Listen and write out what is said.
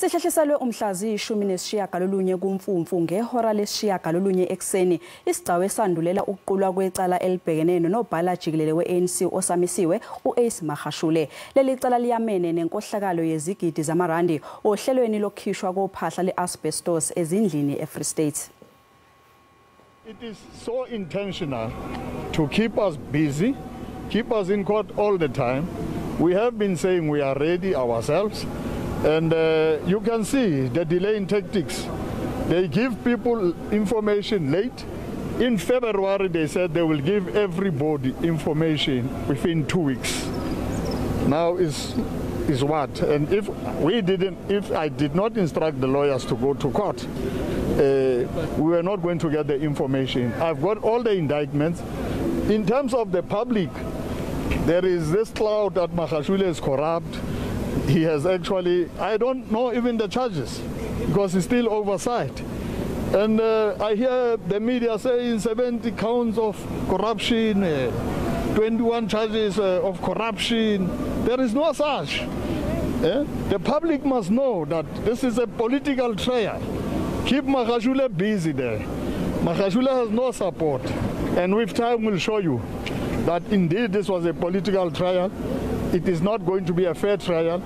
Sihlehliselwe umhla ziyishumi nesishiyagalolunye kumfumfu ngehora lesishiyagalolunye ekuseni isigcawu esandulela ukuqulwa kwecala elibhekene nonobhala jikelele weANC osamisiwe uAce Magashule. Lelicala leyamene nenkohlakalo yezigidigidi zamarandi ohlelweni lokukhishwa kophahla le-Asbestos ezindlini eFree State. It is so intentional to keep us busy, keep us in court all the time. We have been saying we are ready ourselves. And you can see the delay in tactics. They give people information late. In February, they said they will give everybody information within 2 weeks. Now is what? And if I did not instruct the lawyers to go to court, we were not going to get the information. I've got all the indictments. In terms of the public, there is this cloud that Magashule is corrupt. He has actually, I don't know even the charges because it's still oversight. And I hear the media saying 70 counts of corruption, 21 charges of corruption. There is no such. The public must know that this is a political trial. Keep Magashule busy there. Magashule has no support. And with time we'll show you that indeed this was a political trial. It is not going to be a fair trial.